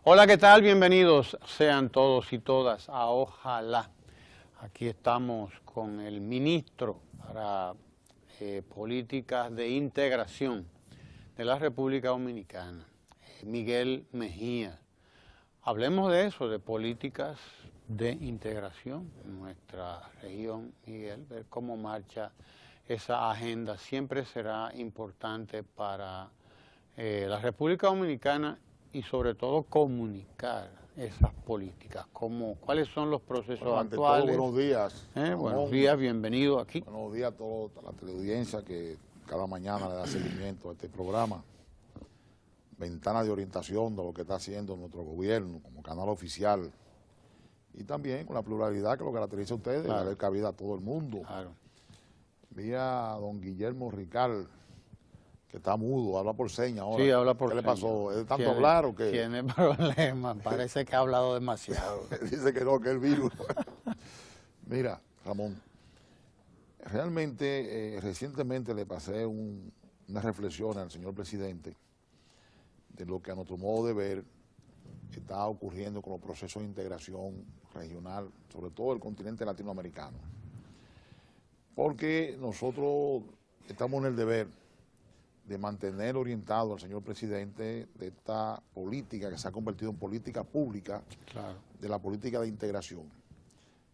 Hola, ¿qué tal? Bienvenidos sean todos y todas a Ojalá. Aquí estamos con el ministro para Políticas de Integración de la República Dominicana, Miguel Mejía. Hablemos de eso, de políticas de integración en nuestra región, Miguel, ver cómo marcha esa agenda. Siempre será importante para la República Dominicana y sobre todo comunicar esas políticas, cuáles son los procesos actuales. Todo, buenos días. Buenos días, bienvenido aquí. Buenos días a toda la teleaudiencia que cada mañana le da seguimiento a este programa. Ventana de orientación de lo que está haciendo nuestro gobierno como canal oficial y también con la pluralidad que lo caracteriza a ustedes, Claro. darle cabida a todo el mundo. Claro. Vi a don Guillermo Rical, que está mudo, habla por señas ahora. Sí, habla por ¿Qué le señas. pasó? ¿Es de tanto hablar o qué? Tiene problemas, parece que ha hablado demasiado. Dice que no, que es el virus. Mira, Ramón, realmente recientemente le pasé una reflexión al señor presidente de lo que a nuestro modo de ver está ocurriendo con los procesos de integración regional, sobre todo el continente latinoamericano. Porque nosotros estamos en el deber de mantener orientado al señor presidente de esta política que se ha convertido en política pública, Claro. de la política de integración,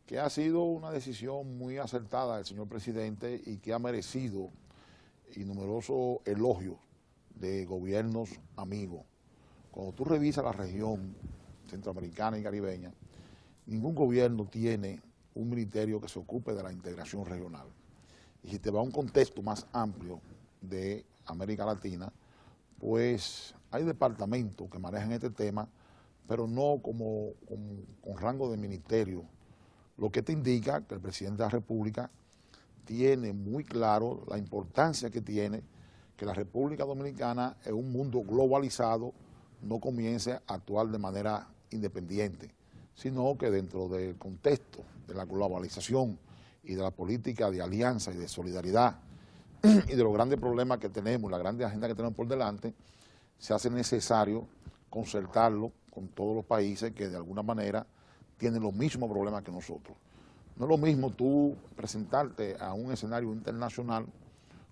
que ha sido una decisión muy acertada del señor presidente y que ha merecido numerosos elogios de gobiernos amigos. Cuando tú revisas la región centroamericana y caribeña, ningún gobierno tiene un ministerio que se ocupe de la integración regional. Y si te va a un contexto más amplio de América Latina, pues hay departamentos que manejan este tema, pero no con rango de ministerio, lo que te indica que el presidente de la República tiene muy claro la importancia que tiene que la República Dominicana en un mundo globalizado no comience a actuar de manera independiente, sino que dentro del contexto de la globalización y de la política de alianza y de solidaridad y de los grandes problemas que tenemos, la grande agenda que tenemos por delante, se hace necesario concertarlo con todos los países que de alguna manera tienen los mismos problemas que nosotros. No es lo mismo tú presentarte a un escenario internacional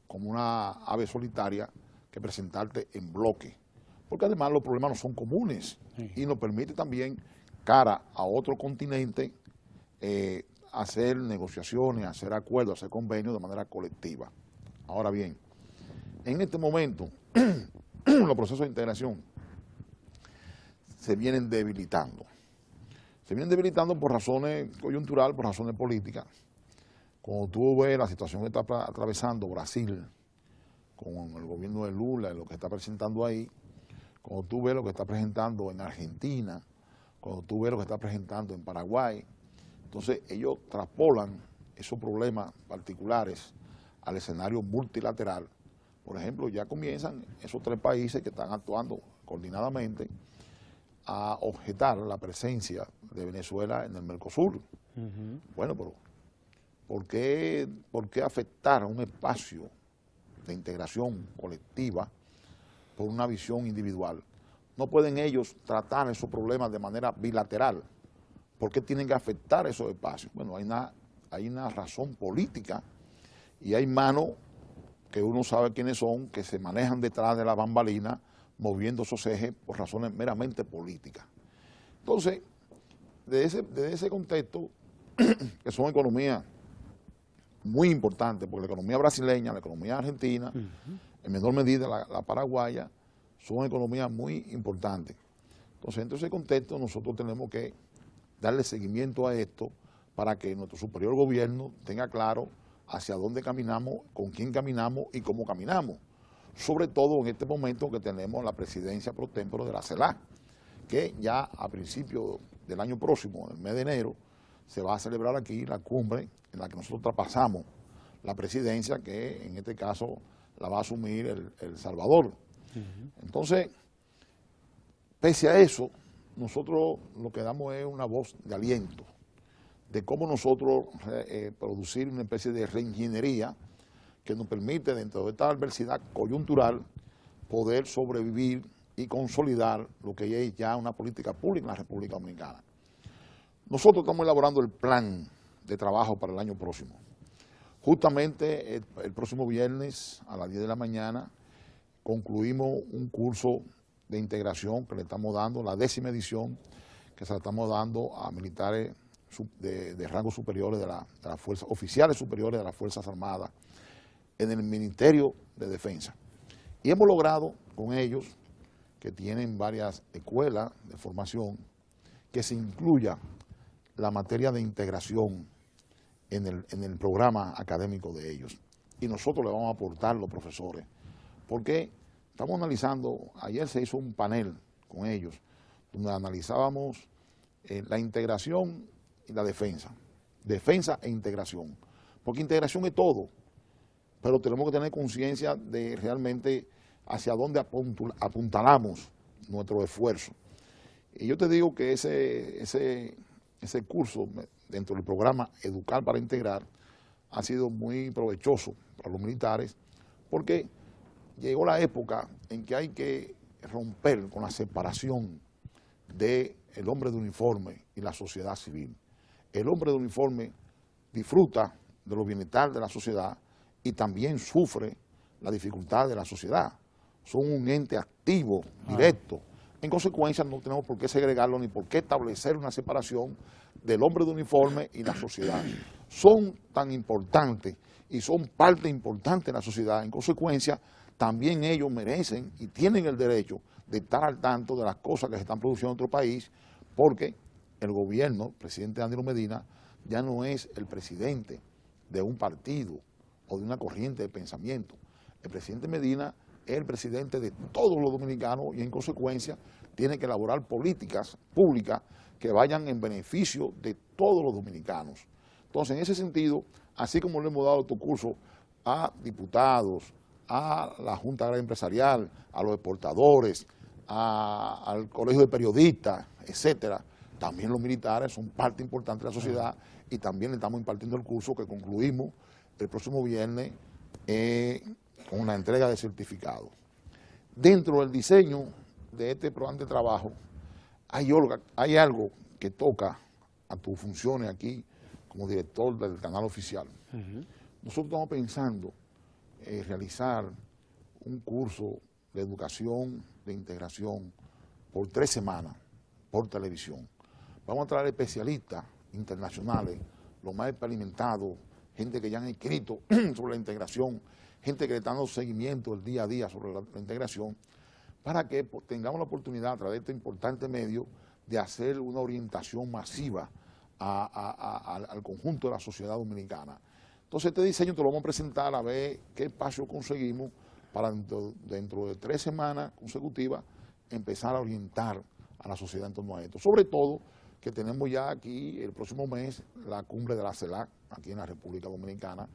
como una ave solitaria que presentarte en bloque, porque además los problemas no son comunes y nos permite también, cara a otro continente, hacer negociaciones, hacer acuerdos, hacer convenios de manera colectiva. Ahora bien, en este momento los procesos de integración se vienen debilitando. Se vienen debilitando por razones coyunturales, por razones políticas. Cuando tú ves la situación que está atravesando Brasil con el gobierno de Lula y lo que está presentando ahí, cuando tú ves lo que está presentando en Argentina, cuando tú ves lo que está presentando en Paraguay, entonces ellos traspolan esos problemas particulares al escenario multilateral. Por ejemplo, ya comienzan esos tres países que están actuando coordinadamente a objetar la presencia de Venezuela en el Mercosur. Bueno, pero ¿por qué afectar a un espacio de integración colectiva por una visión individual? No pueden ellos tratar esos problemas de manera bilateral. ¿Por qué tienen que afectar esos espacios? Bueno, hay una razón política y hay manos que uno sabe quiénes son, que se manejan detrás de la bambalina, moviendo esos ejes por razones meramente políticas. Entonces, desde ese contexto, que son economías muy importantes, porque la economía brasileña, la economía argentina, en menor medida la paraguaya, son economías muy importantes. Entonces, dentro de ese contexto, nosotros tenemos que darle seguimiento a esto para que nuestro superior gobierno tenga claro hacia dónde caminamos, con quién caminamos y cómo caminamos. Sobre todo en este momento que tenemos la presidencia pro tempore de la CELAC, que ya a principios del año próximo, en el mes de enero, se va a celebrar aquí la cumbre en la que nosotros traspasamos la presidencia, que en este caso la va a asumir El Salvador. Entonces, pese a eso, nosotros lo que damos es una voz de aliento, de cómo nosotros producir una especie de reingeniería que nos permite, dentro de esta adversidad coyuntural, poder sobrevivir y consolidar lo que es ya una política pública en la República Dominicana. Nosotros estamos elaborando el plan de trabajo para el año próximo. Justamente el próximo viernes a las 10 de la mañana concluimos un curso de integración que le estamos dando, la 10ª edición, que se la estamos dando a militares de rangos superiores de las fuerzas, oficiales superiores de las Fuerzas Armadas en el Ministerio de Defensa. Y hemos logrado con ellos, que tienen varias escuelas de formación, que se incluya la materia de integración en el programa académico de ellos. Y nosotros le vamos a aportar los profesores, porque estamos analizando, ayer se hizo un panel con ellos, donde analizábamos la integración y la defensa e integración, porque integración es todo, pero tenemos que tener conciencia de realmente hacia dónde apuntalamos nuestro esfuerzo. Y yo te digo que ese curso dentro del programa Educar para Integrar ha sido muy provechoso para los militares, porque llegó la época en que hay que romper con la separación del hombre de uniforme y la sociedad civil. El hombre de uniforme disfruta de los bienestar de la sociedad y también sufre la dificultad de la sociedad. Son un ente activo, directo. En consecuencia, no tenemos por qué segregarlo ni por qué establecer una separación del hombre de uniforme y la sociedad. Son tan importantes y son parte importante de la sociedad. En consecuencia, también ellos merecen y tienen el derecho de estar al tanto de las cosas que se están produciendo en nuestro país, porque el gobierno, el presidente Danilo Medina, ya no es el presidente de un partido o de una corriente de pensamiento. El presidente Medina es el presidente de todos los dominicanos y en consecuencia tiene que elaborar políticas públicas que vayan en beneficio de todos los dominicanos. Entonces, en ese sentido, así como le hemos dado estos cursos a diputados, a la Junta Agraria Empresarial, a los exportadores, al Colegio de Periodistas, etcétera, también los militares son parte importante de la sociedad y también le estamos impartiendo el curso que concluimos el próximo viernes con una entrega de certificados. Dentro del diseño de este programa de trabajo hay algo que toca a tus funciones aquí como director del canal oficial. Nosotros estamos pensando realizar un curso de educación, de integración, por 3 semanas, por televisión. Vamos a traer especialistas internacionales, los más experimentados, gente que ya han escrito sobre la integración, gente que le está dando seguimiento el día a día sobre la integración, para que tengamos la oportunidad a través de este importante medio de hacer una orientación masiva al conjunto de la sociedad dominicana. Entonces este diseño te lo vamos a presentar a ver qué espacio conseguimos para dentro de 3 semanas consecutivas empezar a orientar a la sociedad en torno a esto. Sobre todo que tenemos ya aquí el próximo mes la cumbre de la CELAC aquí en la República Dominicana,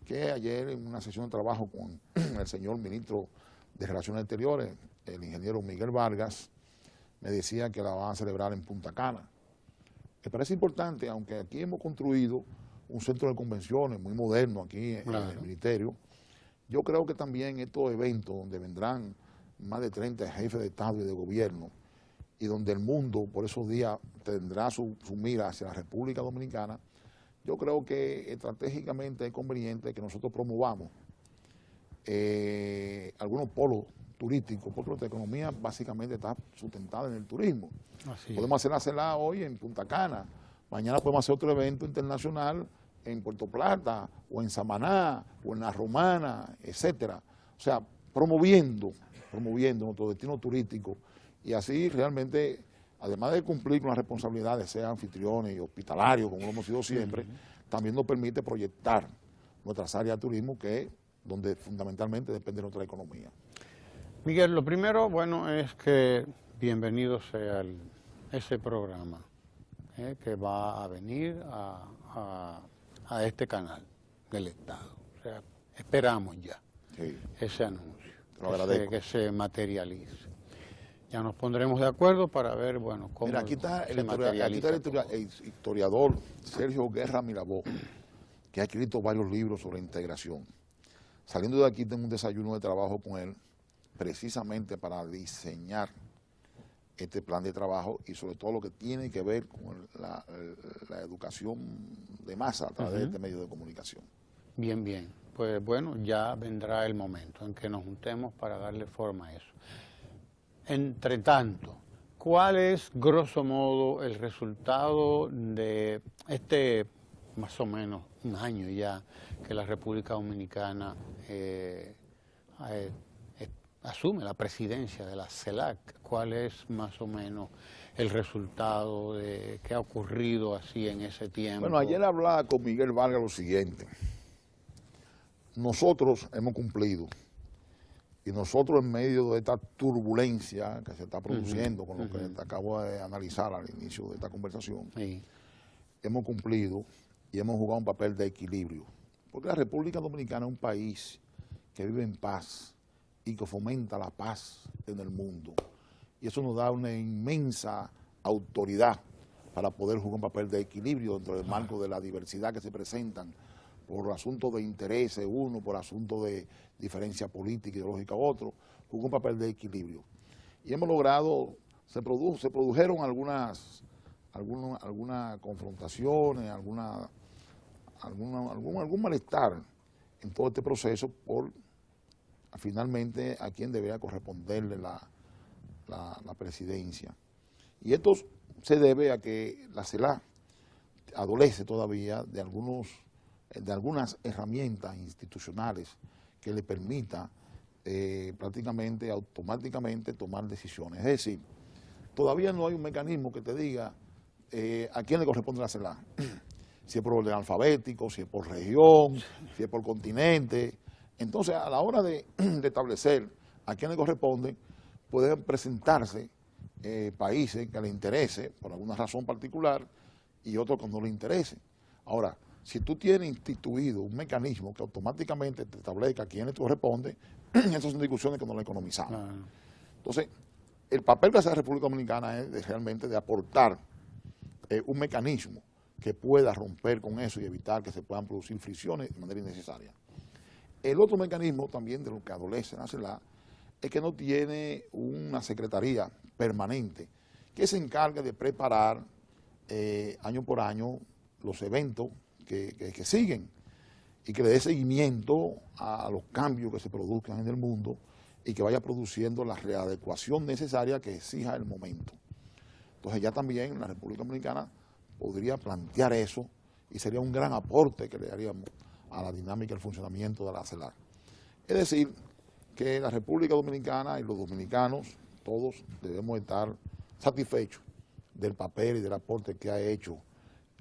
que ayer en una sesión de trabajo con el señor ministro de Relaciones Exteriores, el ingeniero Miguel Vargas, me decía que la van a celebrar en Punta Cana. Me parece importante, aunque aquí hemos construido un centro de convenciones muy moderno aquí en el ministerio, yo creo que también estos eventos donde vendrán más de 30 jefes de Estado y de gobierno y donde el mundo por esos días tendrá su mira hacia la República Dominicana, yo creo que estratégicamente es conveniente que nosotros promovamos algunos polos turísticos, porque nuestra economía básicamente está sustentada en el turismo. Podemos hacerla hoy en Punta Cana, mañana podemos hacer otro evento internacional en Puerto Plata, o en Samaná, o en La Romana, etcétera. O sea, promoviendo nuestro destino turístico y así realmente, además de cumplir con las responsabilidades de ser anfitriones y hospitalarios, como lo hemos sido siempre, también nos permite proyectar nuestras áreas de turismo, que es donde fundamentalmente depende de nuestra economía. Miguel, lo primero, bueno, es que bienvenido sea ese programa que va a venir a este canal del Estado. O sea, esperamos ya ese anuncio, que se materialice. Ya nos pondremos de acuerdo para ver, bueno, cómo Mira, aquí está el historiador Sergio Guerra Mirabó, que ha escrito varios libros sobre integración. Saliendo de aquí tengo un desayuno de trabajo con él, precisamente para diseñar este plan de trabajo y sobre todo lo que tiene que ver con la educación de masa a través de este medio de comunicación. Bien, bien. Pues bueno, ya vendrá el momento en que nos juntemos para darle forma a eso. Entre tanto, ¿cuál es, grosso modo, el resultado de más o menos un año ya, que la República Dominicana asume la presidencia de la CELAC? ¿Cuál es más o menos el resultado de qué ha ocurrido así en ese tiempo? Bueno, ayer hablaba con Miguel Vargas lo siguiente. Nosotros hemos cumplido y nosotros en medio de esta turbulencia que se está produciendo con lo que te acabo de analizar al inicio de esta conversación, hemos cumplido y hemos jugado un papel de equilibrio. Porque la República Dominicana es un país que vive en paz y que fomenta la paz en el mundo. Y eso nos da una inmensa autoridad para poder jugar un papel de equilibrio dentro del marco de la diversidad que se presentan por asuntos de intereses uno, por asuntos de diferencia política, ideológica otro, jugó un papel de equilibrio. Y hemos logrado, se produjeron algunas confrontaciones, algún malestar en todo este proceso por finalmente a quien debería corresponderle la presidencia. Y esto se debe a que la CELAC adolece todavía de algunas herramientas institucionales que le permita prácticamente automáticamente tomar decisiones. Es decir, todavía no hay un mecanismo que te diga a quién le corresponde la CELAC. Si es por orden alfabético, si es por región, si es por continente. Entonces, a la hora de establecer a quién le corresponde, pueden presentarse países que le interese por alguna razón particular y otros que no le interese. Ahora, si tú tienes instituido un mecanismo que automáticamente te establezca a quién le corresponde, esas son discusiones que no le economizamos. Entonces, el papel que hace la República Dominicana es realmente de aportar un mecanismo que pueda romper con eso y evitar que se puedan producir fricciones de manera innecesaria. El otro mecanismo también de lo que adolece la CELAC es que no tiene una secretaría permanente que se encargue de preparar año por año los eventos que siguen y que le dé seguimiento a los cambios que se produzcan en el mundo y que vaya produciendo la readecuación necesaria que exija el momento. Entonces ya también la República Dominicana podría plantear eso y sería un gran aporte que le daríamos a la dinámica y el funcionamiento de la CELAC. Es decir, que la República Dominicana y los dominicanos, todos debemos estar satisfechos del papel y del aporte que ha hecho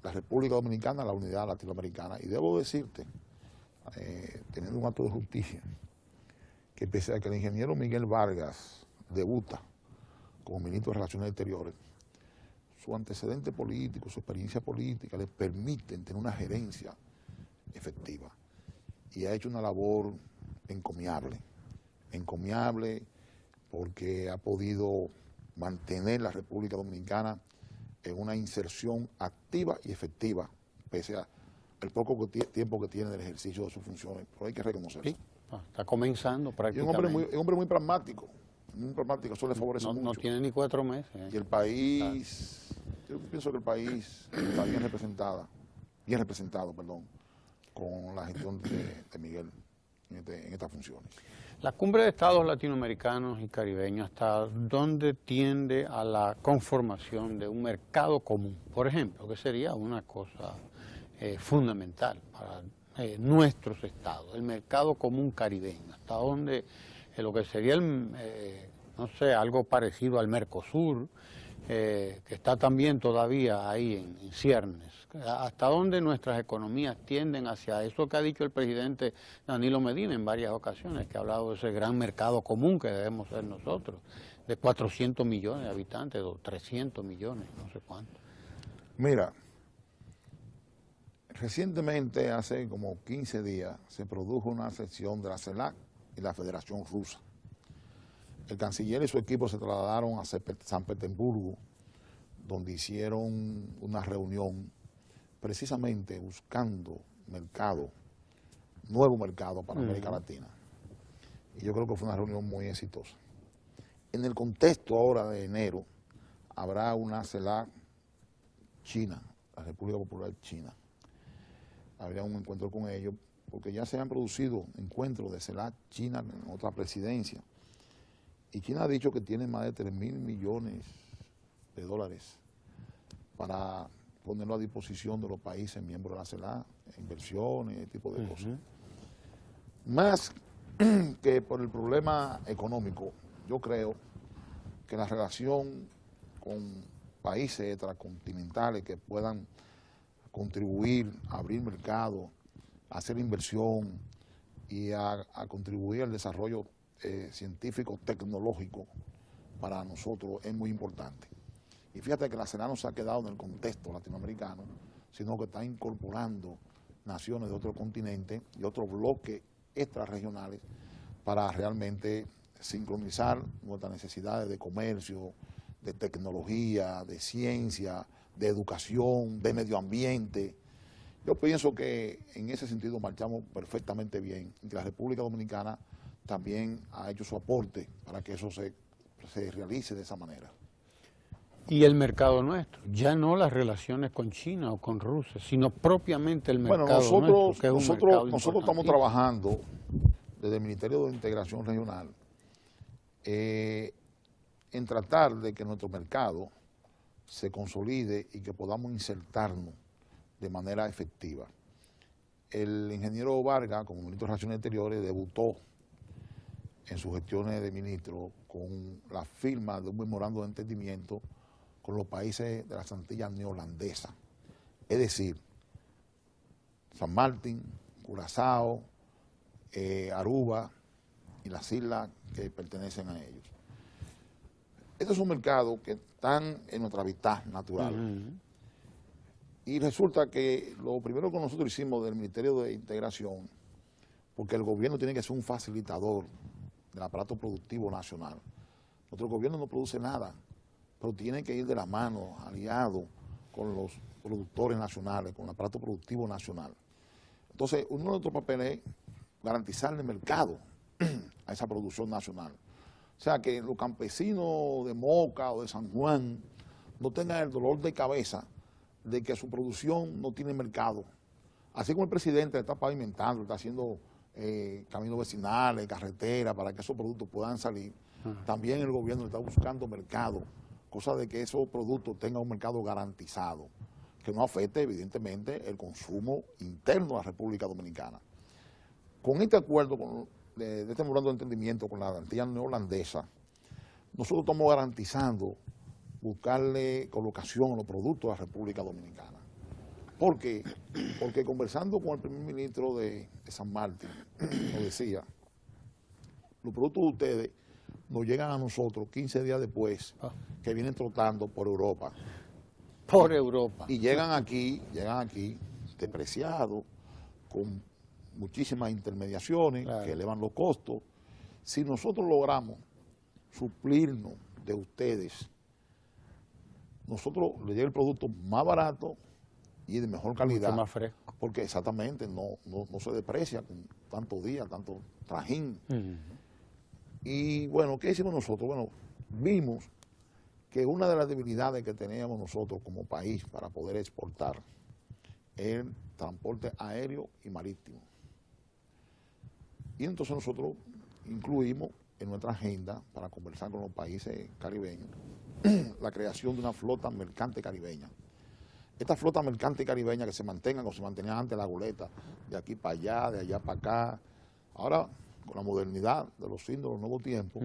la República Dominicana a la unidad latinoamericana. Y debo decirte, teniendo un acto de justicia, que pese a que el ingeniero Miguel Vargas debuta como ministro de Relaciones Exteriores, su antecedente político, su experiencia política le permiten tener una gerencia efectiva. Y ha hecho una labor encomiable porque ha podido mantener la República Dominicana en una inserción activa y efectiva, pese al poco tiempo que tiene del ejercicio de sus funciones, pero hay que reconocerlo. Sí, está comenzando prácticamente. Y un hombre muy pragmático, eso le favorece mucho. No tiene ni 4 meses. Y el país, yo pienso que el país está bien representado, con la gestión de Miguel en estas funciones. La Cumbre de Estados Latinoamericanos y Caribeños, ¿hasta dónde tiende a la conformación de un mercado común? Por ejemplo, que sería una cosa fundamental para nuestros estados, el mercado común caribeño, hasta dónde lo que sería, no sé, algo parecido al Mercosur, que está también todavía ahí en ciernes. ¿Hasta dónde nuestras economías tienden hacia eso que ha dicho el presidente Danilo Medina en varias ocasiones, que ha hablado de ese gran mercado común que debemos ser nosotros, de 400 millones de habitantes, o 300 millones, no sé cuánto? Mira, recientemente, hace como 15 días, se produjo una sesión de la CELAC y la Federación Rusa. El canciller y su equipo se trasladaron a San Petersburgo, donde hicieron una reunión precisamente buscando nuevo mercado para América Latina. y yo creo que fue una reunión muy exitosa. En el contexto ahora de enero, habrá una CELAC China, la República Popular China. Habría un encuentro con ellos, porque ya se han producido encuentros de CELAC China en otra presidencia. Y China ha dicho que tiene más de 3.000 millones de dólares para ponerlo a disposición de los países miembros de la CELAC, inversiones, ese tipo de cosas. Más que por el problema económico, yo creo que la relación con países extracontinentales que puedan contribuir a abrir mercado, a hacer inversión y a contribuir al desarrollo científico, tecnológico, para nosotros es muy importante. Y fíjate que la CELAC no se ha quedado en el contexto latinoamericano, sino que está incorporando naciones de otro continente y otros bloques extrarregionales para realmente sincronizar nuestras necesidades de comercio, de tecnología, de ciencia, de educación, de medio ambiente. Yo pienso que en ese sentido marchamos perfectamente bien y que la República Dominicana también ha hecho su aporte para que eso se realice de esa manera. Y el mercado nuestro, ya no las relaciones con China o con Rusia, sino propiamente el mercado nuestro, que es un mercado nosotros estamos trabajando desde el Ministerio de Integración Regional en tratar de que nuestro mercado se consolide y que podamos insertarnos de manera efectiva. El ingeniero Vargas, como ministro de Relaciones Exteriores, debutó en sus gestiones de ministro con la firma de un memorando de entendimiento con los países de las Antillas neolandesas, es decir, San Martín, Curazao, Aruba y las islas que pertenecen a ellos. Estos son mercados que están en nuestra hábitat natural. Y resulta que lo primero que nosotros hicimos del Ministerio de Integración, porque el gobierno tiene que ser un facilitador del aparato productivo nacional. Nuestro gobierno no produce nada, pero tiene que ir de la mano, aliado con los productores nacionales, con el aparato productivo nacional. Entonces, uno de nuestros papeles es garantizarle mercado a esa producción nacional. O sea, que los campesinos de Moca o de San Juan no tengan el dolor de cabeza de que su producción no tiene mercado. Así como el presidente está pavimentando, está haciendo caminos vecinales, carreteras, para que esos productos puedan salir, también el gobierno está buscando mercado, cosa de que esos productos tengan un mercado garantizado, que no afecte evidentemente el consumo interno de la República Dominicana. Con este acuerdo de este memorando de entendimiento con la Antilla neolandesa, nosotros estamos garantizando buscarle colocación a los productos de la República Dominicana. ¿Por qué? Porque conversando con el primer ministro de San Martín, nos decía, los productos de ustedes nos llegan a nosotros 15 días después que vienen trotando por Europa. Por Europa. Y llegan aquí depreciados, con muchísimas intermediaciones que elevan los costos. Si nosotros logramos suplirnos de ustedes, nosotros le llega el producto más barato y de mejor calidad. Mucho más fresco. Porque exactamente no se deprecia con tantos días, tanto trajín. Y bueno, ¿qué hicimos nosotros? Bueno, vimos que una de las debilidades que teníamos nosotros como país para poder exportar es el transporte aéreo y marítimo. Y entonces nosotros incluimos en nuestra agenda para conversar con los países caribeños la creación de una flota mercante caribeña. Esta flota mercante caribeña que se mantenga como se mantenía antes la goleta, de aquí para allá, de allá para acá. Ahora, con la modernidad de los signos de los nuevos tiempos,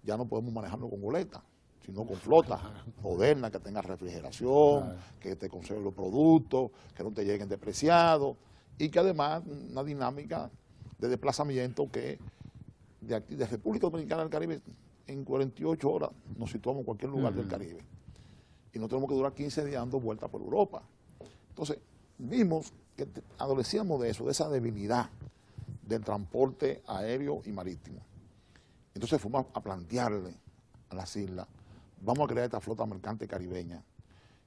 ya no podemos manejarlo con goleta, sino con flota moderna, que tenga refrigeración, que te conserve los productos, que no te lleguen depreciados, y que además una dinámica de desplazamiento que de aquí, de República Dominicana al Caribe, en 48 horas nos situamos en cualquier lugar del Caribe. Y no tenemos que durar 15 días dando vueltas por Europa. Entonces, vimos que adolecíamos de eso, de esa debilidad del transporte aéreo y marítimo. Entonces fuimos a plantearle a las islas, vamos a crear esta flota mercante caribeña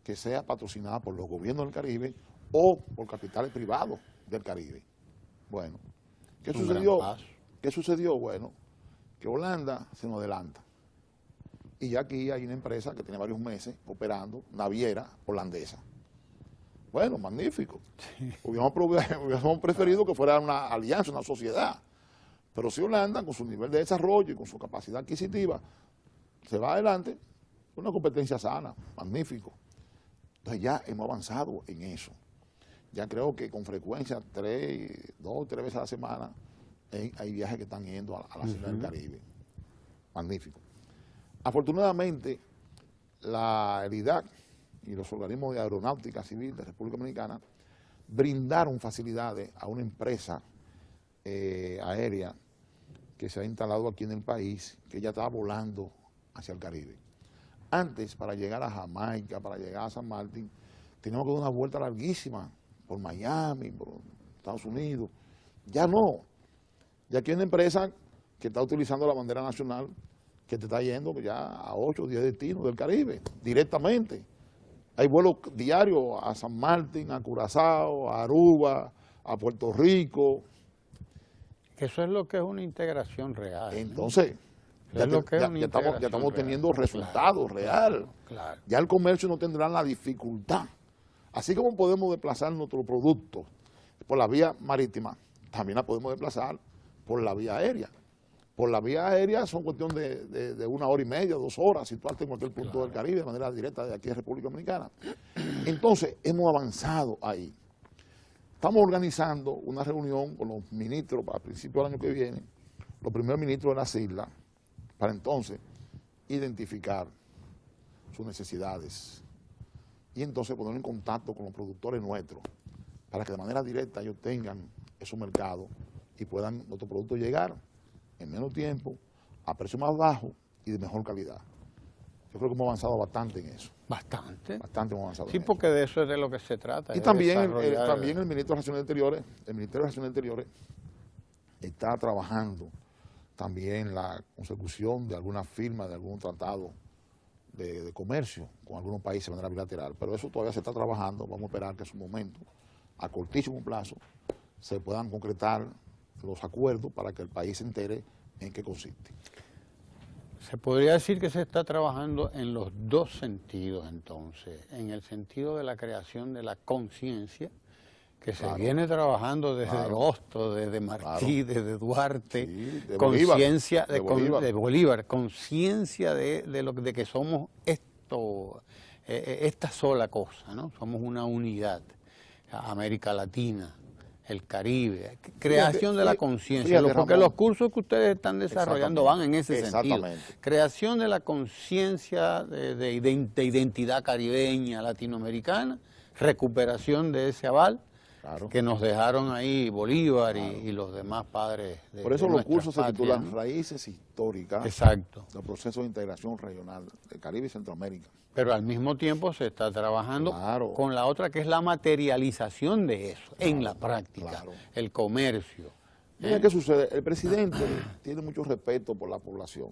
que sea patrocinada por los gobiernos del Caribe o por capitales privados del Caribe. Bueno, ¿qué sucedió? ¿Qué sucedió? Bueno, que Holanda se nos adelanta. Y ya aquí hay una empresa que tiene varios meses operando, naviera holandesa. Bueno, magnífico. Sí. Hubiéramos preferido que fuera una alianza, una sociedad. Pero si Holanda, con su nivel de desarrollo y con su capacidad adquisitiva, se va adelante, una competencia sana, magnífico. Entonces ya hemos avanzado en eso. Ya creo que con frecuencia, 2 o 3 veces a la semana, hay viajes que están yendo a la isla del Caribe. Magnífico. Afortunadamente, la ELIDAC y los organismos de aeronáutica civil de República Dominicana brindaron facilidades a una empresa aérea que se ha instalado aquí en el país, que ya estaba volando hacia el Caribe. Antes, para llegar a Jamaica, para llegar a San Martín, teníamos que dar una vuelta larguísima por Miami, por Estados Unidos. Ya no. Ya aquí hay una empresa que está utilizando la bandera nacional, que te está yendo ya a 8 o 10 destinos del Caribe, directamente. Hay vuelos diarios a San Martín, a Curazao, a Aruba, a Puerto Rico. Eso es lo que es una integración real. Entonces, ya estamos teniendo resultados reales. Claro. Ya el comercio no tendrá la dificultad. Así como podemos desplazar nuestros productos por la vía marítima, también la podemos desplazar por la vía aérea. Por la vía aérea son cuestión de 1 hora y media, 2 horas, situarte en cualquier punto del Caribe de manera directa de aquí a República Dominicana. Entonces, hemos avanzado ahí. Estamos organizando una reunión con los ministros para principios del año que viene, los primeros ministros de las islas, para entonces identificar sus necesidades y entonces ponerlo en contacto con los productores nuestros para que de manera directa ellos tengan esos mercados y puedan nuestros productos llegar en menos tiempo, a precio más bajo y de mejor calidad. Yo creo que hemos avanzado bastante en eso. Bastante. Bastante hemos avanzado. Sí, porque de eso es de lo que se trata. Y también el ministro de Relaciones Exteriores, el Ministerio de Relaciones Exteriores está trabajando también la consecución de alguna firma, de algún tratado de comercio con algunos países de manera bilateral. Pero eso todavía se está trabajando, vamos a esperar que en su momento, a cortísimo plazo, se puedan concretar los acuerdos para que el país se entere en qué consiste. Se podría decir que se está trabajando en los dos sentidos entonces, en el sentido de la creación de la conciencia, que se viene trabajando desde Agosto, desde Martí, desde Duarte, sí, conciencia de Bolívar, conciencia de que somos esta sola cosa, ¿no? Somos una unidad, América Latina, el Caribe, creación de la conciencia, porque los cursos que ustedes están desarrollando van en ese sentido. Creación de la conciencia de identidad caribeña, latinoamericana, recuperación de ese aval que nos dejaron ahí Bolívar y los demás padres de Por eso los cursos se titulan Raíces Históricas del Proceso de Integración Regional del Caribe y Centroamérica. Pero al mismo tiempo se está trabajando con la otra que es la materialización de eso en la práctica, el comercio. Mira qué sucede, el presidente tiene mucho respeto por la población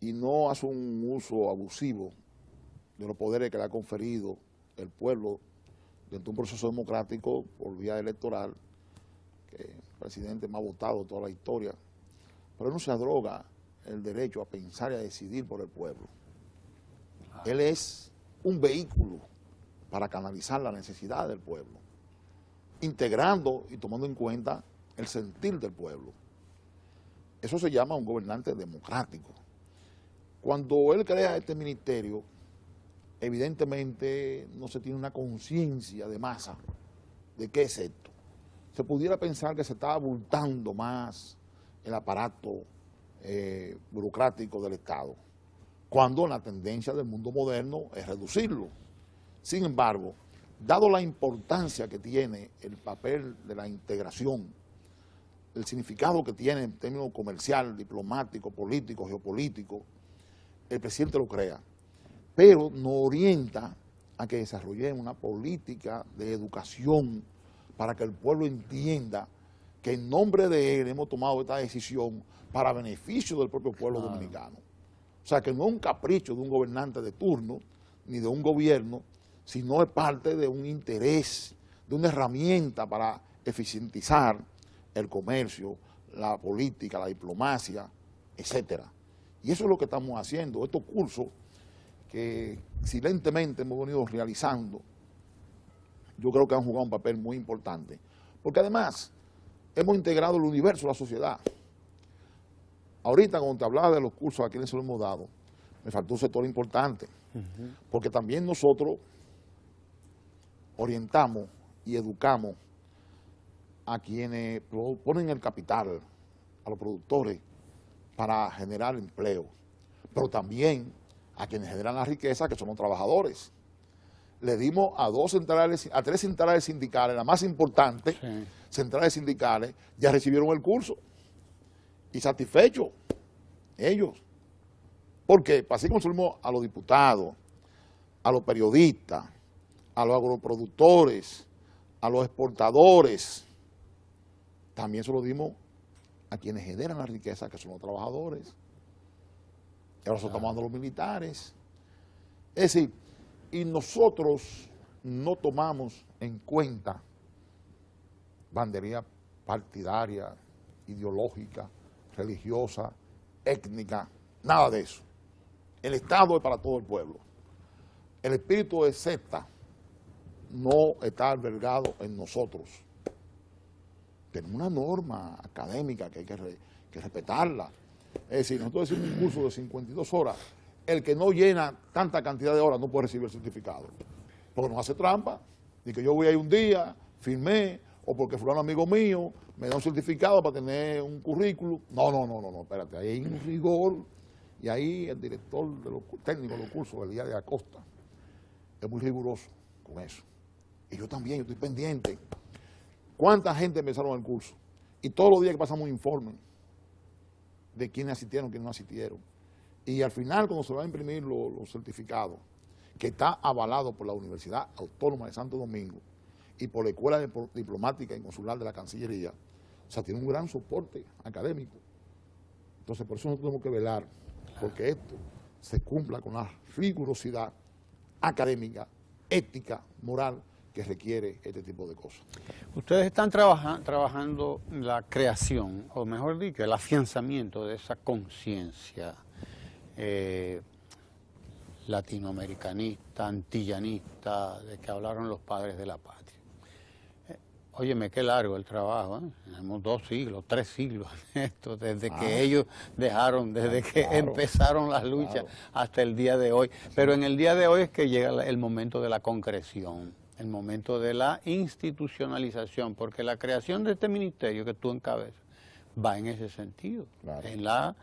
y no hace un uso abusivo de los poderes que le ha conferido el pueblo dentro de un proceso democrático por vía electoral, que es el presidente más votado de toda la historia, pero no se adroga el derecho a pensar y a decidir por el pueblo. Él es un vehículo para canalizar la necesidad del pueblo, integrando y tomando en cuenta el sentir del pueblo. Eso se llama un gobernante democrático. Cuando él crea este ministerio, evidentemente no se tiene una conciencia de masa de qué es esto. Se pudiera pensar que se está abultando más el aparato burocrático del Estado, cuando la tendencia del mundo moderno es reducirlo. Sin embargo, dado la importancia que tiene el papel de la integración, el significado que tiene en términos comercial, diplomático, político, geopolítico, el presidente lo crea, pero nos orienta a que desarrollemos una política de educación para que el pueblo entienda que en nombre de él hemos tomado esta decisión para beneficio del propio pueblo dominicano. O sea, que no es un capricho de un gobernante de turno, ni de un gobierno, sino es parte de un interés, de una herramienta para eficientizar el comercio, la política, la diplomacia, etcétera. Y eso es lo que estamos haciendo. Estos cursos que silentemente hemos venido realizando, yo creo que han jugado un papel muy importante. Porque además, hemos integrado el universo de la sociedad. Ahorita, cuando te hablaba de los cursos a quienes se los hemos dado, me faltó un sector importante. Porque también nosotros orientamos y educamos a quienes ponen el capital, a los productores, para generar empleo, pero también a quienes generan la riqueza, que son los trabajadores. Le dimos a tres centrales sindicales, la más importante, sí, centrales sindicales, ya recibieron el curso. Y satisfechos ellos. ¿Por qué? Así como subimos a los diputados, a los periodistas, a los agroproductores, a los exportadores, también se lo dimos a quienes generan la riqueza, que son los trabajadores. Y ahora se lo estamos dando a los militares. Es decir, y nosotros no tomamos en cuenta bandería partidaria, ideológica, religiosa, étnica, nada de eso. El Estado es para todo el pueblo. El espíritu de secta no está albergado en nosotros. Tenemos una norma académica que hay que respetarla. Es decir, nosotros decimos un curso de 52 horas, el que no llena tanta cantidad de horas no puede recibir el certificado. Porque nos hace trampa, y que yo voy ahí un día, firmé, o porque fulano amigo mío me da un certificado para tener un currículum. No, espérate, ahí hay un rigor, y ahí el director de los técnicos de los cursos, Elías de Acosta, es muy riguroso con eso. Y yo también, yo estoy pendiente. ¿Cuánta gente empezaron el curso? Y todos los días que pasamos un informe de quiénes asistieron, quiénes no asistieron. Y al final, cuando se van a imprimir los certificados, que está avalado por la Universidad Autónoma de Santo Domingo y por la Escuela Diplomática y Consular de la Cancillería, o sea, tiene un gran soporte académico. Entonces, por eso nosotros tenemos que velar, porque esto se cumpla con la rigurosidad académica, ética, moral, que requiere este tipo de cosas. Ustedes están trabajando la creación, o mejor dicho, el afianzamiento de esa conciencia latinoamericanista, antillanista, de que hablaron los padres de la patria. Óyeme, qué largo el trabajo, ¿eh? Tenemos 2 siglos, 3 siglos en esto, desde que ellos dejaron, desde que empezaron las luchas hasta el día de hoy. Pero en el día de hoy es que llega el momento de la concreción, el momento de la institucionalización, porque la creación de este ministerio que tú encabezas va en ese sentido, en la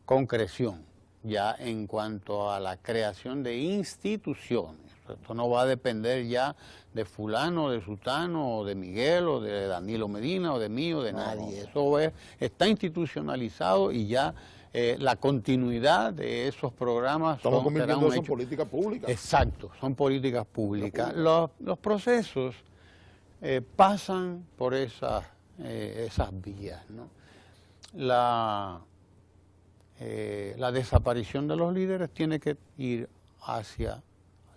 concreción, ya en cuanto a la creación de instituciones. Esto no va a depender ya de fulano, de sutano, o de Miguel, o de Danilo Medina, o de mí, o de nadie. Eso está institucionalizado y ya la continuidad de esos programas estamos convirtiendo eso en políticas públicas. Exacto, son políticas públicas. Los procesos pasan por esas vías, ¿no? La desaparición de los líderes tiene que ir hacia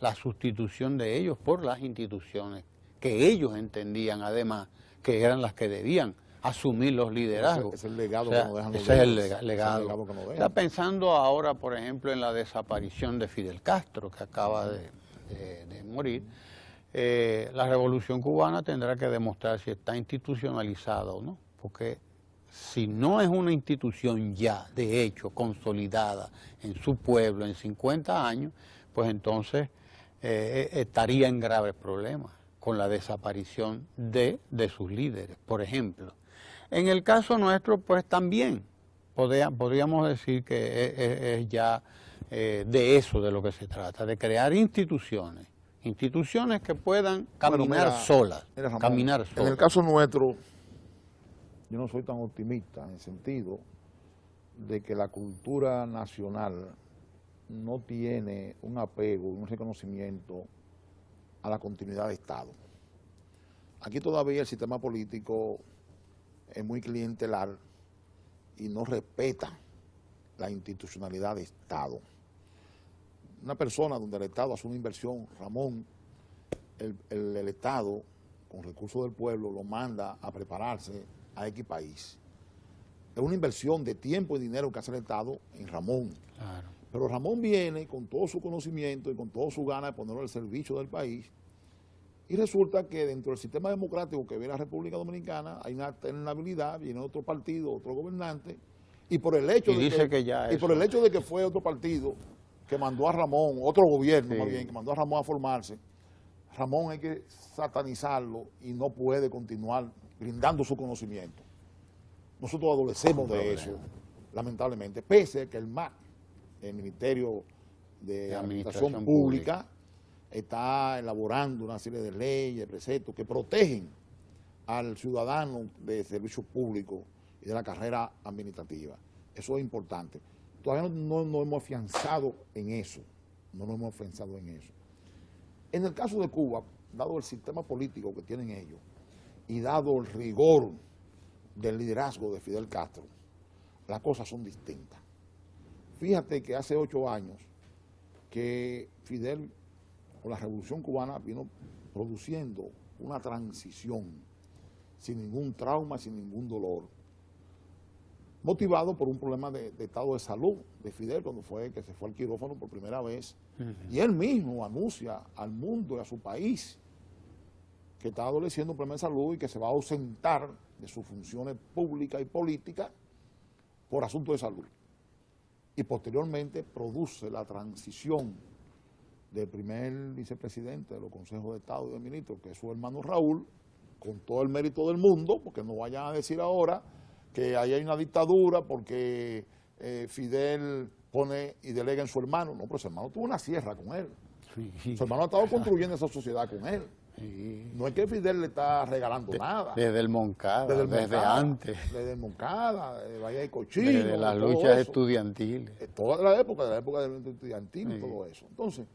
la sustitución de ellos por las instituciones que ellos entendían además que eran las que debían asumir los liderazgos. Ese es el legado que nos dejan los ese líderes. es el legado que nos dejan. Está pensando ahora, por ejemplo, en la desaparición de Fidel Castro, que acaba de morir. La Revolución Cubana tendrá que demostrar si está institucionalizada o no, porque si no es una institución ya, de hecho, consolidada en su pueblo en 50 años, pues entonces estaría en graves problemas con la desaparición de sus líderes, por ejemplo. En el caso nuestro, pues también podríamos decir que es ya de eso de lo que se trata, de crear instituciones que puedan caminar solas. Ramón, en el caso nuestro, yo no soy tan optimista en el sentido de que la cultura nacional no tiene un apego, un reconocimiento a la continuidad de Estado. Aquí todavía el sistema político es muy clientelar y no respeta la institucionalidad de Estado. Una persona donde el Estado hace una inversión, Ramón, el Estado, con recursos del pueblo, lo manda a prepararse a X país. es una inversión de tiempo y dinero que hace el Estado en Ramón. Claro. Pero Ramón viene con todo su conocimiento y con toda su gana de ponerlo al servicio del país. Y resulta que dentro del sistema democrático que viene la República Dominicana hay una alternabilidad, viene otro partido, otro gobernante, y por el hecho, por el hecho de que fue otro partido que mandó a Ramón, otro gobierno más bien, que mandó a Ramón a formarse, Ramón hay que satanizarlo y no puede continuar brindando su conocimiento. Nosotros adolecemos de eso, lamentablemente, pese a que el MAC, el Ministerio de Administración Pública, está elaborando una serie de leyes, preceptos que protegen al ciudadano de servicios públicos y de la carrera administrativa. Eso es importante. Todavía no nos hemos afianzado en eso, En el caso de Cuba, dado el sistema político que tienen ellos y dado el rigor del liderazgo de Fidel Castro, las cosas son distintas. Fíjate que hace 8 años que Fidel, con la Revolución Cubana, vino produciendo una transición sin ningún trauma, sin ningún dolor, motivado por un problema de estado de salud de Fidel cuando fue que se fue al quirófano por primera vez. Y él mismo anuncia al mundo y a su país que está adoleciendo un problema de salud y que se va a ausentar de sus funciones públicas y políticas por asuntos de salud. Y posteriormente produce la transición del primer vicepresidente de los consejos de Estado y de ministros, que es su hermano Raúl, con todo el mérito del mundo, porque no vayan a decir ahora que ahí hay una dictadura porque Fidel pone y delega en su hermano. No, pero su hermano tuvo una sierra con él. Sí. Su hermano ha estado construyendo esa sociedad con él. Sí. No es que Fidel le está regalando nada. Desde el Moncada, desde antes. Desde el Moncada, de Bahía de Cochino. Desde las luchas estudiantiles. Toda la época del estudiantil y todo eso. Entonces,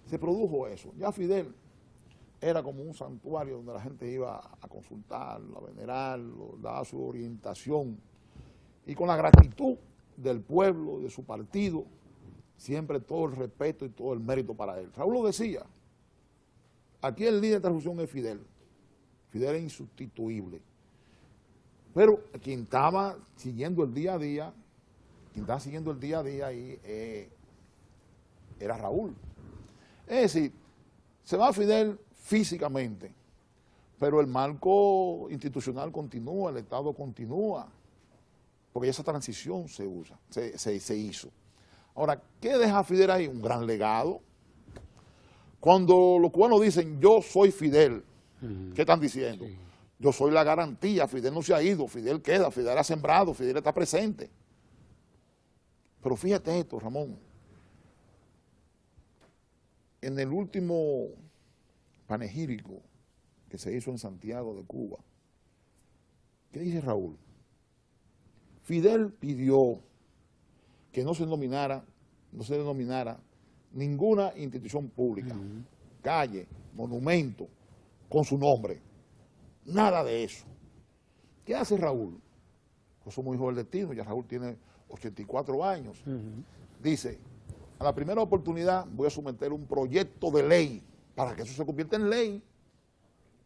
se produjo eso. Ya Fidel era como un santuario donde la gente iba a consultarlo, a venerarlo, daba su orientación. Y con la gratitud del pueblo, de su partido, siempre todo el respeto y todo el mérito para él. Raúl lo decía, aquí el líder de esta revolución es Fidel. Fidel es insustituible. Pero quien estaba siguiendo el día a día, ahí era Raúl. Es decir, se va Fidel físicamente, pero el marco institucional continúa, el Estado continúa, porque esa transición se hizo. Ahora, ¿qué deja Fidel ahí? Un gran legado. Cuando los cubanos dicen, yo soy Fidel, ¿qué están diciendo? Sí. Yo soy la garantía, Fidel no se ha ido, Fidel queda, Fidel ha sembrado, Fidel está presente. Pero fíjate esto, Ramón, en el último panegírico que se hizo en Santiago de Cuba, ¿qué dice Raúl? Fidel pidió que no se denominara ninguna institución pública, calle, monumento, con su nombre. Nada de eso. ¿Qué hace Raúl? Pues somos hijos del destino, ya Raúl tiene 84 años. Dice, a la primera oportunidad voy a someter un proyecto de ley para que eso se convierta en ley,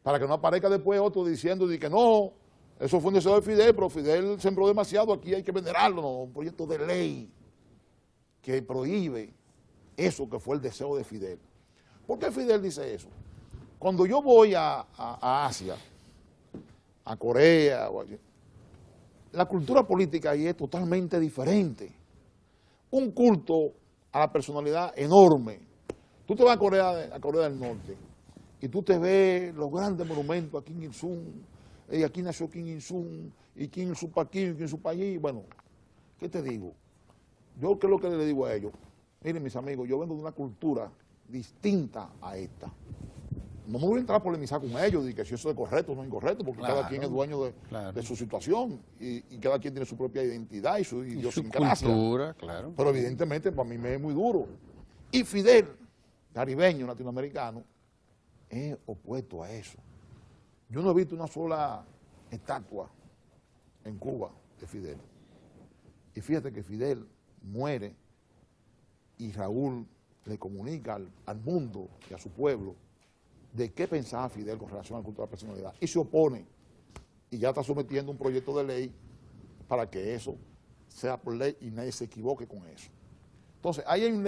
para que no aparezca después otro diciendo que no, eso fue un deseo de Fidel, pero Fidel sembró demasiado, aquí hay que venerarlo. No, un proyecto de ley que prohíbe eso que fue el deseo de Fidel. ¿Por qué Fidel dice eso? Cuando yo voy a Asia, a Corea, la cultura política ahí es totalmente diferente. Un culto a la personalidad enorme. Tú te vas a Corea del Norte y tú te ves los grandes monumentos a Kim Il-sung, y aquí nació Kim Il-sung, y Kim Il-sung para aquí, y Kim Il-sung para allí. Bueno, ¿qué te digo? Yo, ¿qué es lo que le digo a ellos? Miren, mis amigos, yo vengo de una cultura distinta a esta. No me voy a entrar a polemizar con ellos, de que si eso es correcto o no es incorrecto, porque cada quien es dueño de su situación y cada quien tiene su propia identidad y su idiosincrasia. Cultura, claro. Pero evidentemente para mí me es muy duro. Y Fidel, caribeño, latinoamericano, es opuesto a eso. Yo no he visto una sola estatua en Cuba de Fidel. Y fíjate que Fidel muere y Raúl le comunica al mundo y a su pueblo de qué pensaba Fidel con relación al culto de la personalidad. Y se opone y ya está sometiendo un proyecto de ley para que eso sea por ley y nadie se equivoque con eso. Entonces, ahí hay un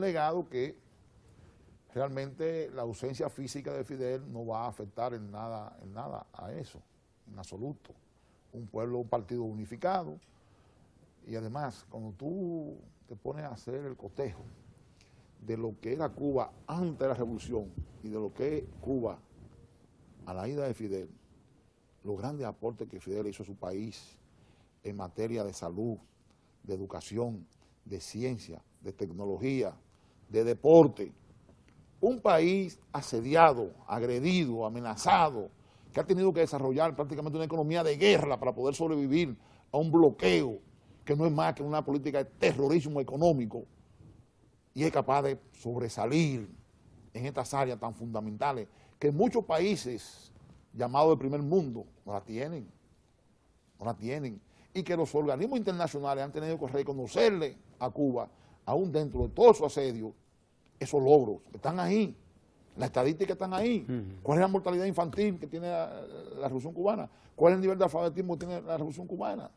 legado que realmente la ausencia física de Fidel no va a afectar en nada a eso, en absoluto. Un pueblo, un partido unificado, y además, cuando tú te pones a hacer el cotejo de lo que era Cuba antes de la revolución y de lo que es Cuba a la ida de Fidel, los grandes aportes que Fidel hizo a su país en materia de salud, de educación, de ciencia, de tecnología, de deporte. Un país asediado, agredido, amenazado, que ha tenido que desarrollar prácticamente una economía de guerra para poder sobrevivir a un bloqueo que no es más que una política de terrorismo económico, y es capaz de sobresalir en estas áreas tan fundamentales que muchos países llamados de primer mundo no la tienen, y que los organismos internacionales han tenido que reconocerle a Cuba, aún dentro de todo su asedio, esos logros que están ahí, las estadísticas están ahí. ¿Cuál es la mortalidad infantil que tiene la Revolución Cubana? ¿Cuál es el nivel de alfabetismo que tiene la Revolución Cubana?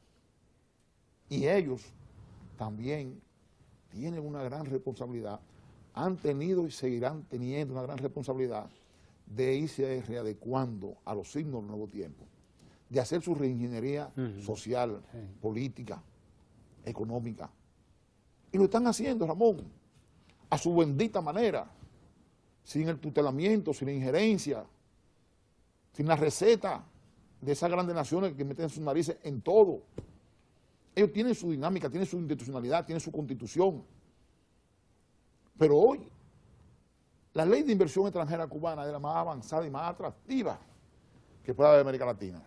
Y ellos también tienen una gran responsabilidad, han tenido y seguirán teniendo una gran responsabilidad de irse readecuando a los signos del nuevo tiempo, de hacer su reingeniería social, política, económica. Y lo están haciendo, Ramón, a su bendita manera, sin el tutelamiento, sin la injerencia, sin la receta de esas grandes naciones que meten sus narices en todo. Ellos tienen su dinámica, tienen su institucionalidad, tienen su constitución. Pero hoy, la ley de inversión extranjera cubana es la más avanzada y más atractiva que pueda haber en América Latina.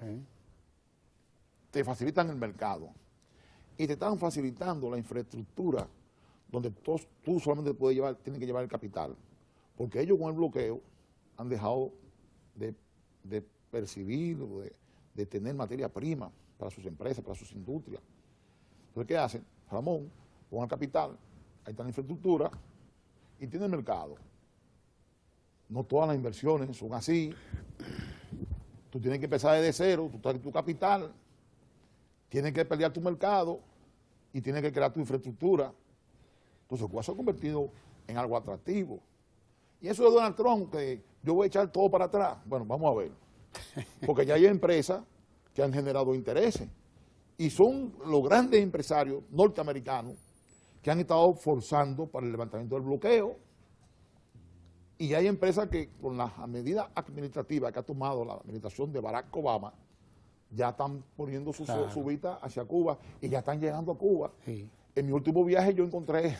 Te facilitan el mercado y te están facilitando la infraestructura donde tú solamente tienes que llevar el capital. Porque ellos con el bloqueo han dejado de percibir, de tener materia prima para sus empresas, para sus industrias. Entonces, ¿qué hacen? Ramón, con el capital, ahí está la infraestructura y tiene el mercado. No todas las inversiones son así. Tú tienes que empezar desde cero, tú traes tu capital, tienes que pelear tu mercado y tienes que crear tu infraestructura. Entonces, Cuba se ha convertido en algo atractivo. Y eso de Donald Trump, que yo voy a echar todo para atrás. Bueno, vamos a ver. Porque ya hay empresas que han generado intereses. Y son los grandes empresarios norteamericanos que han estado forzando para el levantamiento del bloqueo. Y hay empresas que con las medidas administrativas que ha tomado la administración de Barack Obama, ya están poniendo su vista hacia Cuba y ya están llegando a Cuba. Sí. En mi último viaje yo encontré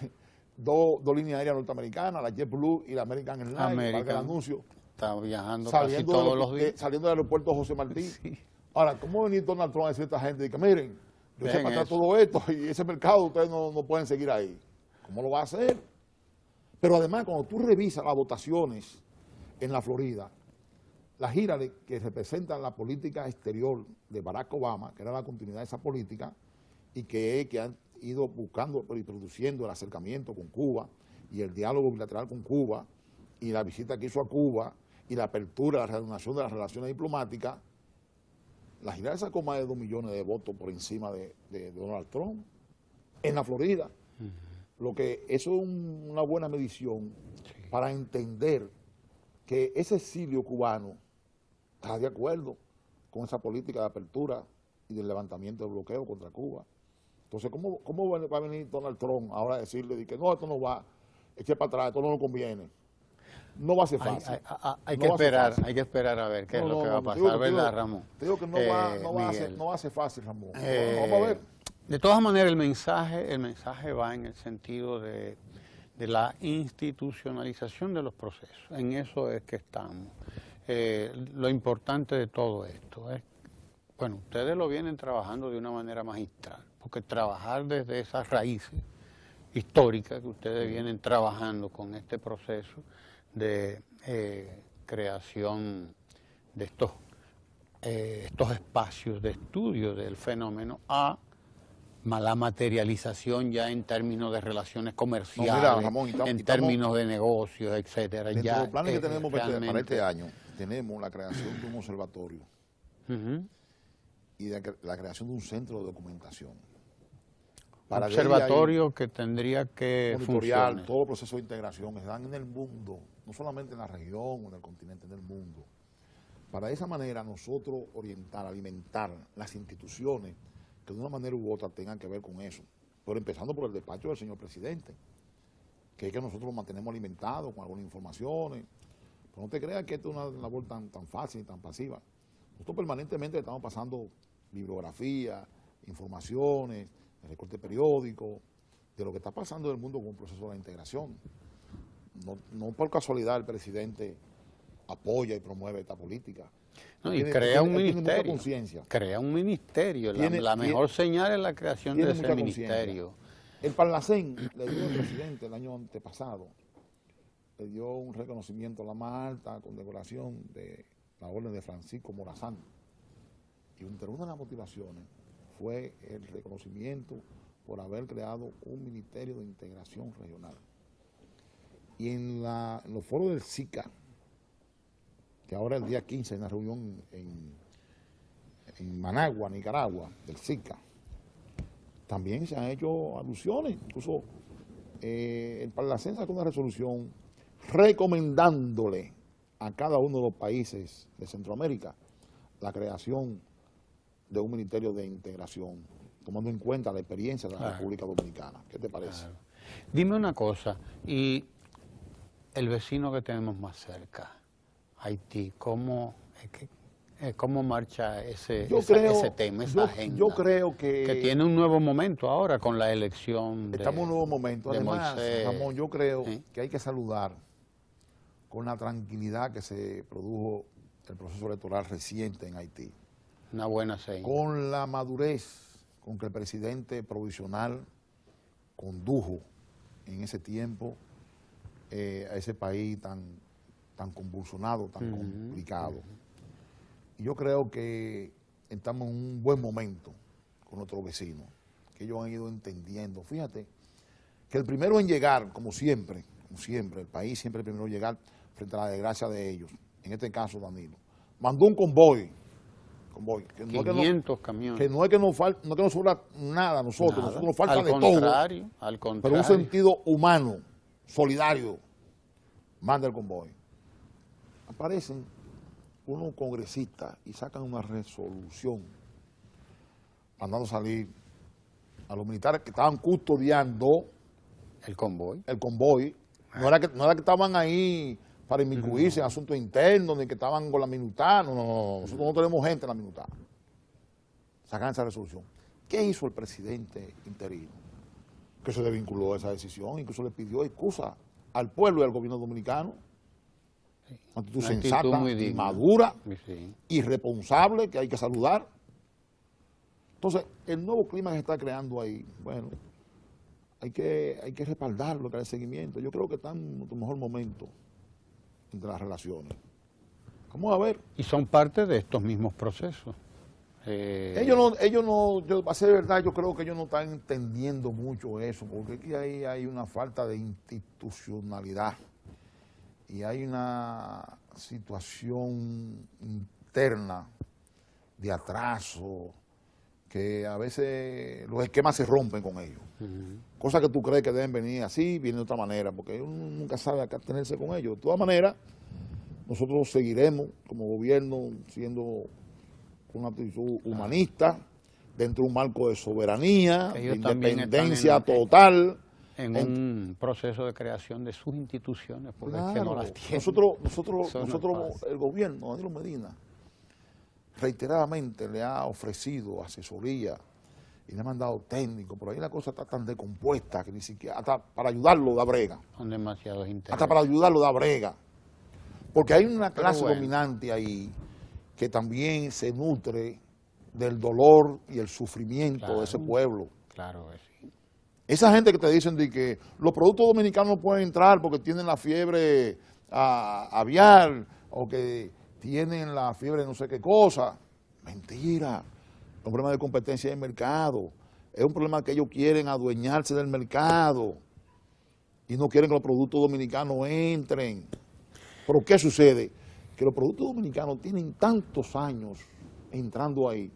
dos líneas aéreas norteamericanas, la JetBlue y la American Airlines, para el anuncio. Está viajando casi todos los días. Saliendo del aeropuerto José Martí. Sí. Ahora, ¿cómo venir Donald Trump a decir a esta gente que miren, yo sé para todo esto y ese mercado ustedes no pueden seguir ahí? ¿Cómo lo va a hacer? Pero además, cuando tú revisas las votaciones en la Florida, la gira que representan la política exterior de Barack Obama, que era la continuidad de esa política, y que han ido buscando y produciendo el acercamiento con Cuba y el diálogo bilateral con Cuba y la visita que hizo a Cuba y la apertura, la reanudación de las relaciones diplomáticas, la gira sacó más de 2 millones de votos por encima de Donald Trump en la Florida. Lo que eso es una buena medición para entender que ese exilio cubano está de acuerdo con esa política de apertura y del levantamiento del bloqueo contra Cuba. Entonces, ¿cómo va a venir Donald Trump ahora a decirle que no, esto no va, eche para atrás, esto no nos conviene? No va a ser fácil. Hay que esperar a ver qué es lo que va a pasar, ¿verdad, Ramón? Te digo que no va a ser fácil, Ramón. Vamos a ver. De todas maneras, el mensaje va en el sentido de la institucionalización de los procesos. En eso es que estamos. Lo importante de todo esto es, bueno, ustedes lo vienen trabajando de una manera magistral, porque trabajar desde esas raíces históricas que ustedes vienen trabajando con este proceso de creación de estos espacios de estudio del fenómeno a la materialización ya en términos de relaciones comerciales, mira, Ramón, en términos de negocios, etcétera. Dentro de los planes que tenemos para este año, tenemos la creación de un observatorio. y de la creación de un centro de documentación. Un observatorio que tendría que monitorear funcionar. todo el proceso de integración que se dan en el mundo, no solamente en la región o en el continente, en el mundo. Para de esa manera nosotros orientar, alimentar las instituciones que de una manera u otra tengan que ver con eso. Pero empezando por el despacho del señor presidente, que es que nosotros lo mantenemos alimentado con algunas informaciones. Pero no te creas que esto es una labor tan fácil y tan pasiva. Nosotros permanentemente estamos pasando bibliografía, informaciones, recorte periódico, de lo que está pasando en el mundo con el proceso de la integración. No por casualidad el presidente apoya y promueve esta política. No, y crea un ministerio. Crea un ministerio. La mejor señal es la creación de ese ministerio. El Parlacén le dio al presidente el año antepasado, le dio un reconocimiento a la más alta condecoración de la orden de Francisco Morazán. Y entre una de las motivaciones fue el reconocimiento por haber creado un Ministerio de Integración Regional. Y en los foros del SICA, que ahora el día 15 hay una reunión en Managua, Nicaragua, del SICA, también se han hecho alusiones. Incluso el Parlacén sacó una resolución recomendándole a cada uno de los países de Centroamérica la creación de un Ministerio de Integración, tomando en cuenta la experiencia de la República Dominicana. ¿Qué te parece? Claro. Dime una cosa, y el vecino que tenemos más cerca, Haití, ¿cómo marcha ese tema, esa agenda? Yo creo que tiene un nuevo momento ahora con la elección estamos en un nuevo momento. Además, Moisés, Ramón, yo creo que hay que saludar con la tranquilidad que se produjo el proceso electoral reciente en Haití. Una buena señal. Con la madurez con que el presidente provisional condujo en ese tiempo a ese país tan convulsionado, tan complicado. Y yo creo que estamos en un buen momento con nuestros vecinos, que ellos han ido entendiendo. Fíjate que el primero en llegar, como siempre, el país siempre el primero en llegar frente a la desgracia de ellos, en este caso Danilo, mandó un convoy, que 500 camiones. Que no es que nos sobra nada a nosotros nos falta de todo. Al contrario. Pero un sentido humano, solidario, manda el convoy. Aparecen unos congresistas y sacan una resolución mandando salir a los militares que estaban custodiando el convoy. No era que estaban ahí para inmiscuirse en asuntos internos, ni que estaban con la minutada. No. Nosotros no tenemos gente en la minutada. Sacan esa resolución. ¿Qué hizo el presidente interino? Que se desvinculó de esa decisión, incluso le pidió excusa al pueblo y al gobierno dominicano. Una actitud sensata, madura, y responsable, que hay que saludar. Entonces, el nuevo clima que se está creando ahí, bueno, hay que respaldarlo, que hay seguimiento. Yo creo que está en nuestro mejor momento entre las relaciones. Vamos a ver. Y son parte de estos mismos procesos. A ser verdad, yo creo que ellos no están entendiendo mucho eso, porque aquí hay una falta de institucionalidad y hay una situación interna de atraso que a veces los esquemas se rompen con ellos. Cosas que tú crees que deben venir así, vienen de otra manera, porque uno nunca sabe acá tenerse con ellos. De todas maneras, nosotros seguiremos como gobierno siendo una actitud humanista, dentro de un marco de soberanía, de independencia total. En un proceso de creación de sus instituciones, porque es que no las tienen. Nosotros, el gobierno, Danilo Medina, reiteradamente le ha ofrecido asesoría y le ha mandado técnicos, pero ahí la cosa está tan descompuesta que ni siquiera, hasta para ayudarlo da brega. Son demasiados intereses. Hasta para ayudarlo da brega. Porque hay una clase dominante ahí que también se nutre del dolor y el sufrimiento de ese pueblo. Claro que sí. Esa gente que te dicen de que los productos dominicanos no pueden entrar porque tienen la fiebre aviar o que tienen la fiebre de no sé qué cosa. Mentira. Es un problema de competencia de mercado. Es un problema que ellos quieren adueñarse del mercado y no quieren que los productos dominicanos entren. Pero ¿qué sucede? Que los productos dominicanos tienen tantos años entrando ahí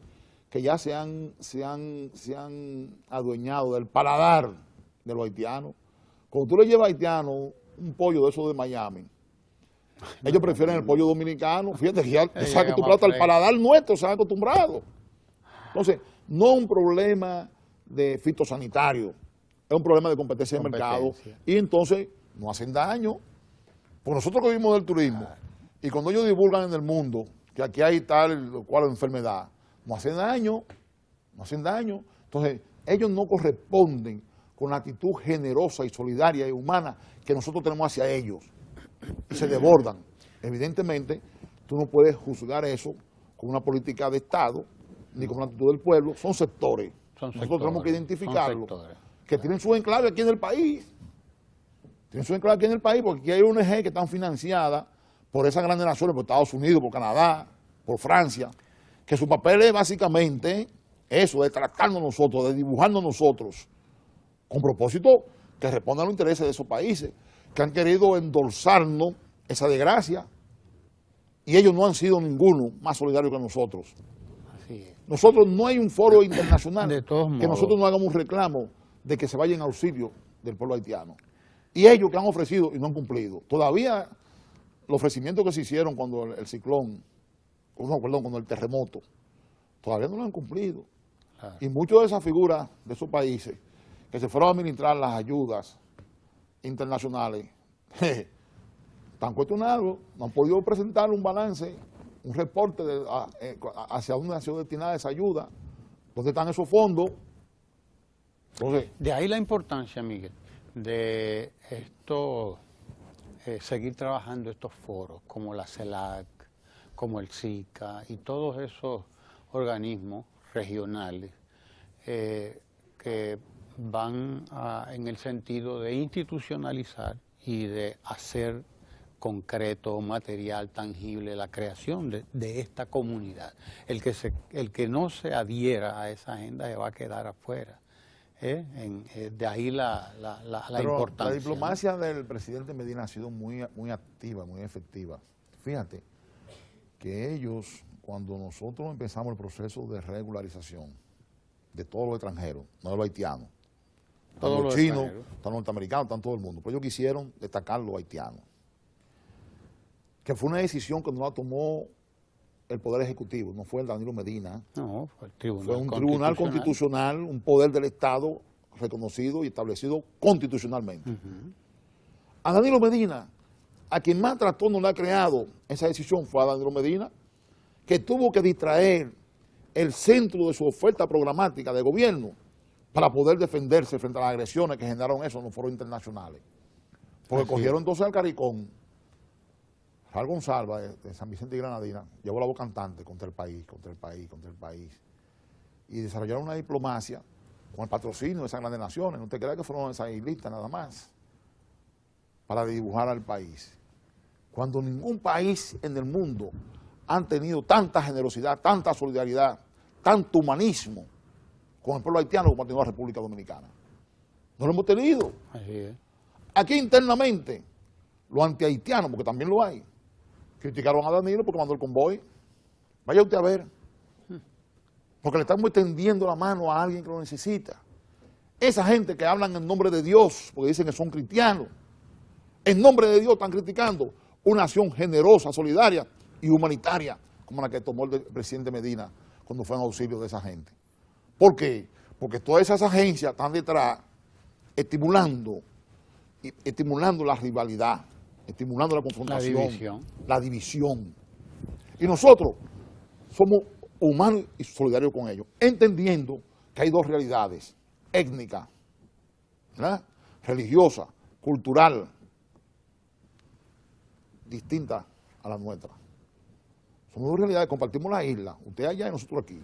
que ya se han adueñado del paladar de los haitianos. Cuando tú le llevas a haitianos un pollo de esos de Miami, ellos prefieren el pollo dominicano. Fíjate que ya se ha acostumbrado al paladar nuestro, se han acostumbrado. Entonces, no es un problema de fitosanitario, es un problema de competencia de mercado. Y entonces, no hacen daño. Porque nosotros que vivimos del turismo, y cuando ellos divulgan en el mundo que aquí hay tal o cual enfermedad, no hacen daño, no hacen daño. Entonces, ellos no corresponden con la actitud generosa y solidaria y humana que nosotros tenemos hacia ellos. Y se desbordan. Evidentemente, tú no puedes juzgar eso como una política de Estado, ni como una actitud del pueblo. Son sectores. Nosotros tenemos que identificarlos, que tienen su enclave aquí en el país. Tienen su enclave aquí en el país porque aquí hay ONG que están financiadas por esas grandes naciones, por Estados Unidos, por Canadá, por Francia, que su papel es básicamente eso, de tratarnos nosotros, de dibujarnos nosotros, con propósito que respondan a los intereses de esos países, que han querido endulzarnos esa desgracia, y ellos no han sido ninguno más solidarios que nosotros. Así es. Nosotros no hay un foro internacional De todos modos, que nosotros no hagamos un reclamo de que se vaya en auxilio del pueblo haitiano. Y ellos que han ofrecido y no han cumplido. Todavía los ofrecimientos que se hicieron cuando el ciclón, cuando el terremoto, todavía no lo han cumplido. Claro. Y muchas de esas figuras de esos países que se fueron a administrar las ayudas internacionales, están cuestionados, no han podido presentar un balance, un reporte hacia dónde ha sido destinada esa ayuda, dónde están esos fondos. Entonces, de ahí la importancia, Miguel, de esto, seguir trabajando estos foros, como la CELAC, como el SICA y todos esos organismos regionales que van en el sentido de institucionalizar y de hacer concreto, material, tangible, la creación de esta comunidad. El que no se adhiera a esa agenda se va a quedar afuera. De ahí la importancia. La diplomacia del presidente Medina ha sido muy activa, muy efectiva. Fíjate que ellos, cuando nosotros empezamos el proceso de regularización de todos los extranjeros, no de los haitianos, están los chinos, están los norteamericanos, están todo el mundo, pues ellos quisieron destacar los haitianos. Que fue una decisión que no la tomó el Poder Ejecutivo, no fue el Danilo Medina. No, fue el Tribunal Fue un tribunal constitucional, un poder del Estado reconocido y establecido constitucionalmente. A Danilo Medina, a quien más trastorno le ha creado esa decisión fue a Danilo Medina, que tuvo que distraer el centro de su oferta programática de gobierno para poder defenderse frente a las agresiones que generaron eso en los foros internacionales. Porque cogieron entonces al Caricón, Raúl González de San Vicente y Granadina, llevó la voz cantante contra el país, contra el país, contra el país. Y desarrollaron una diplomacia con el patrocinio de esas grandes naciones. No te creas que fueron esas islitas nada más, para dibujar al país. Cuando ningún país en el mundo han tenido tanta generosidad, tanta solidaridad, tanto humanismo con el pueblo haitiano como ha tenido la República Dominicana. No lo hemos tenido. Así es. Aquí internamente, los antihaitianos, porque también lo hay, criticaron a Danilo porque mandó el convoy. Vaya usted a ver. Porque le estamos extendiendo la mano a alguien que lo necesita. Esa gente que hablan en nombre de Dios, porque dicen que son cristianos, en nombre de Dios están criticando una acción generosa, solidaria y humanitaria, como la que tomó el presidente Medina cuando fue en auxilio de esa gente. ¿Por qué? Porque todas esas agencias están detrás estimulando la rivalidad, estimulando la confrontación, la división. Y nosotros somos humanos y solidarios con ellos, entendiendo que hay dos realidades, étnica, ¿verdad?, religiosa, cultural, distintas a la nuestra. Somos dos realidades, compartimos la isla, usted allá y nosotros aquí.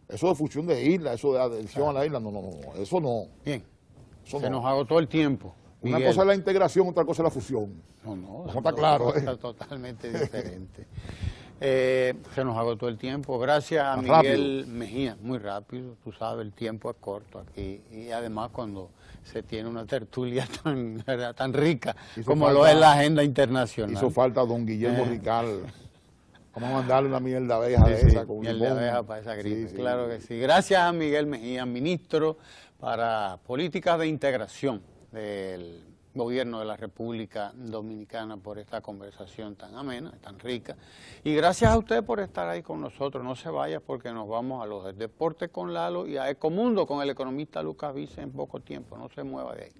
Eso de fusión de isla, eso de adhesión a la isla, no, eso no. Bien, eso se no. nos agotó el tiempo. Una Miguel. cosa es la integración, otra cosa es la fusión. No, está claro. Está totalmente diferente. Se nos agotó el tiempo. Gracias a Más Miguel rápido. Mejía, muy rápido. Tú sabes, el tiempo es corto aquí. Y además cuando se tiene una tertulia tan rica como lo es la agenda internacional. Hizo falta don Guillermo Rical Vamos a mandarle una miel de abeja de Sí, esa con miel de limón. abeja para esa gripe, Sí, sí. claro que sí. Gracias a Miguel Mejía, ministro para Políticas de Integración del Gobierno de la República Dominicana, por esta conversación tan amena, tan rica. Y gracias a usted por estar ahí con nosotros. No se vaya porque nos vamos a los deportes con Lalo y a Ecomundo con el economista Lucas Vice en poco tiempo. No se mueva de ahí.